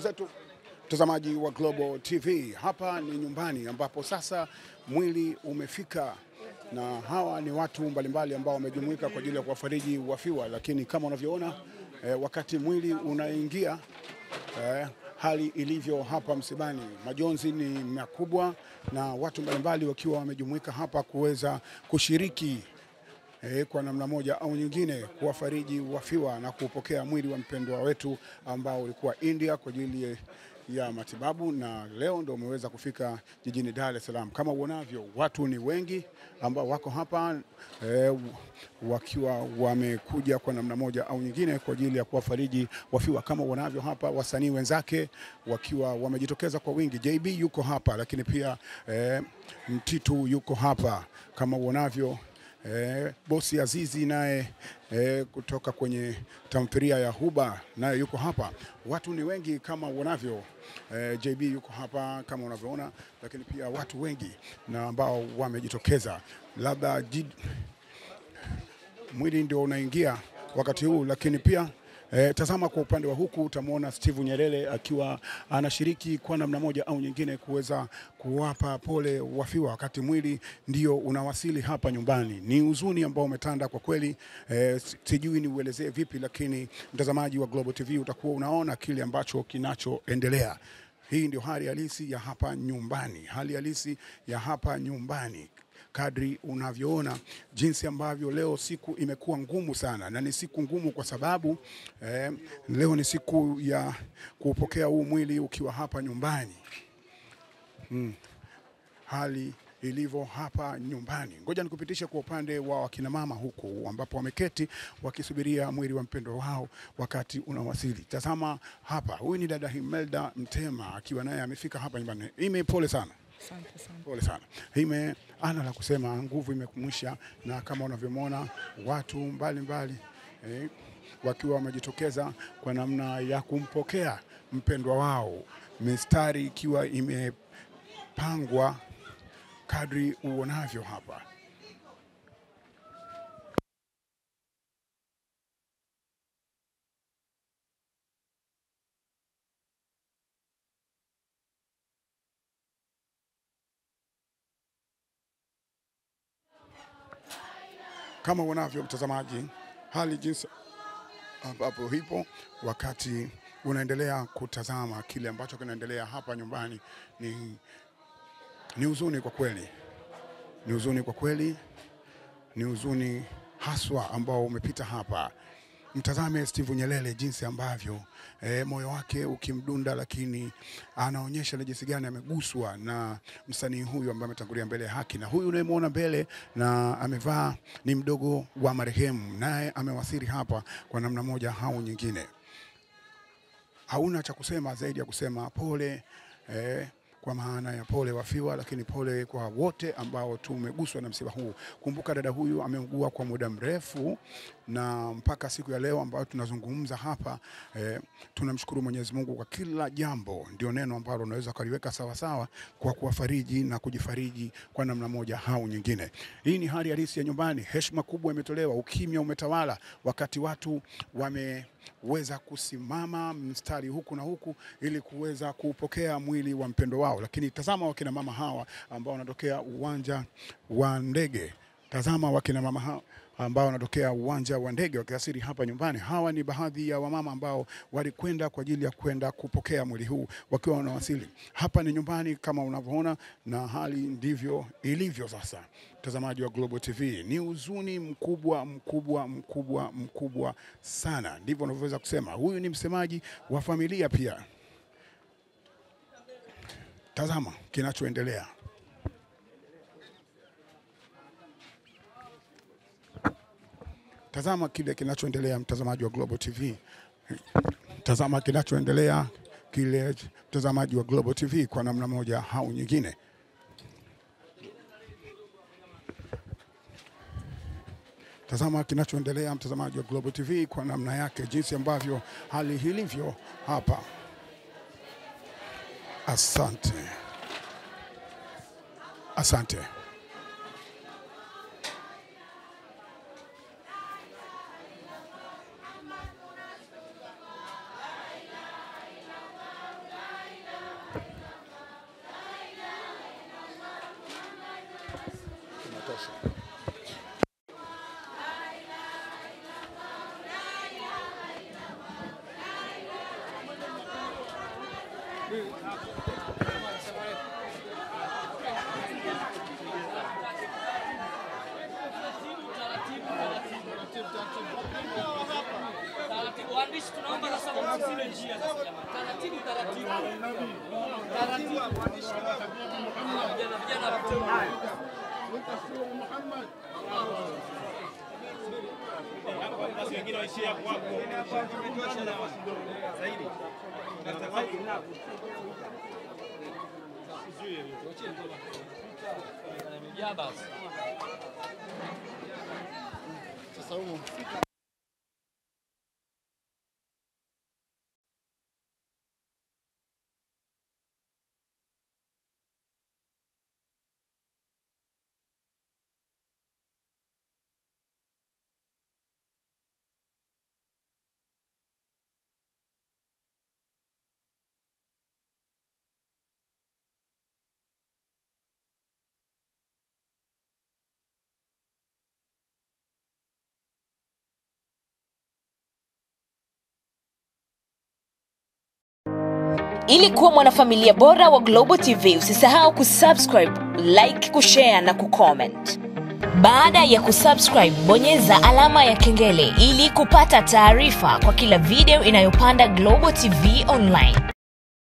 zetu mtazamaji wa Global TV, hapa ni nyumbani ambapo sasa mwili umefika, na hawa ni watu mbalimbali ambao wamejumuika kwa ajili ya kuwafariji wafiwa. Lakini kama unavyoona wakati mwili unaingia, hali ilivyo hapa msibani, majonzi ni makubwa na watu mbalimbali wakiwa wamejumuika hapa kuweza kushiriki kwa namna moja au nyingine kuwafariji wafiwa na kupokea mwili wa mpendwa wetu ambao ulikuwa India kwa ajili ya matibabu, na leo ndio umeweza kufika jijini Dar es Salaam. Kama uonavyo, watu ni wengi ambao wako hapa wakiwa wamekuja kwa namna moja au nyingine kwa ajili ya kuwafariji wafiwa. Kama uonavyo hapa, wasanii wenzake wakiwa wamejitokeza kwa wingi. JB yuko hapa, lakini pia Mtitu yuko hapa. Kama uonavyo Bosi Azizi naye kutoka kwenye tamthilia ya Huba naye yuko hapa. Watu ni wengi kama uonavyo. JB yuko hapa kama unavyoona, lakini pia watu wengi na ambao wamejitokeza. Labda mwili ndio unaingia wakati huu, lakini pia tazama kwa upande wa huku utamwona Steve Nyerere akiwa anashiriki kwa namna moja au nyingine kuweza kuwapa pole wafiwa wakati mwili ndio unawasili hapa nyumbani. Ni huzuni ambao umetanda kwa kweli, sijui niuelezee vipi, lakini mtazamaji wa Global TV utakuwa unaona kile ambacho kinachoendelea. Hii ndio hali halisi ya hapa nyumbani, hali halisi ya hapa nyumbani. Kadri unavyoona jinsi ambavyo leo siku imekuwa ngumu sana, na ni siku ngumu kwa sababu leo ni siku ya kupokea huu mwili ukiwa hapa nyumbani. Hali ilivyo hapa nyumbani. Ngoja nikupitishe kwa upande wa wakina mama huku ambapo wameketi wakisubiria mwili wa mpendwa wao wakati unawasili. Tazama hapa, huyu ni dada Imelda Mtema akiwa naye amefika hapa nyumbani. Pole sana. Asante sana. Pole sana. Ana la kusema, nguvu imekumwisha, na kama unavyomwona watu mbalimbali wakiwa wamejitokeza kwa namna ya kumpokea mpendwa wao, mistari ikiwa imepangwa kadri uonavyo hapa. Kama unavyo mtazamaji, hali jinsi ambapo hipo wakati unaendelea kutazama kile ambacho kinaendelea hapa nyumbani, ni huzuni kwa kweli. Ni huzuni kwa kweli, ni huzuni haswa ambao umepita hapa. Mtazame Steve Nyerere jinsi ambavyo moyo wake ukimdunda, lakini anaonyesha ni jinsi gani ameguswa na msanii huyu ambaye ametangulia mbele ya haki. Na huyu unayemwona mbele na amevaa ni mdogo wa marehemu, naye amewasili hapa kwa namna moja au nyingine. Hauna cha kusema zaidi ya kusema pole, kwa maana ya pole wafiwa, lakini pole kwa wote ambao tumeguswa na msiba huu. Kumbuka dada huyu ameugua kwa muda mrefu, na mpaka siku ya leo ambayo tunazungumza hapa, tunamshukuru Mwenyezi Mungu kwa kila jambo. Ndio neno ambalo unaweza kuliweka sawa sawa kwa kuwafariji na kujifariji kwa namna moja au nyingine. Hii ni hali halisi ya nyumbani. Heshima kubwa imetolewa, ukimya umetawala wakati watu wameweza kusimama mstari huku na huku ili kuweza kupokea mwili wa mpendo wao. Lakini tazama wakina mama hawa ambao wanatokea uwanja wa ndege. Tazama wakina mama hawa ambao wanatokea uwanja wa ndege wakiasiri hapa nyumbani. Hawa ni baadhi ya wamama ambao walikwenda kwa ajili ya kwenda kupokea mwili huu wakiwa wanawasili. Hapa ni nyumbani kama unavyoona, na hali ndivyo ilivyo sasa. Mtazamaji wa Global TV, ni huzuni mkubwa mkubwa mkubwa mkubwa sana. Ndivyo unavyoweza kusema. Huyu ni msemaji wa familia pia. Tazama kinachoendelea. Tazama kile kinachoendelea mtazamaji wa Global TV. Tazama kinachoendelea kile mtazamaji wa Global TV kwa namna moja au nyingine. Tazama kinachoendelea mtazamaji wa Global TV kwa namna yake, jinsi ambavyo hali ilivyo hapa. Asante. Asante. Waandishi tunaomba sasa msile njia sasa jamani. Taratibu. Muhammad. Basi wengine waishie hapo zaidi. Ya basi. Sasa huko Ili kuwa mwanafamilia bora wa Global TV, usisahau kusubscribe, like, kushare na kucomment. Baada ya kusubscribe, bonyeza alama ya kengele ili kupata taarifa kwa kila video inayopanda Global TV Online.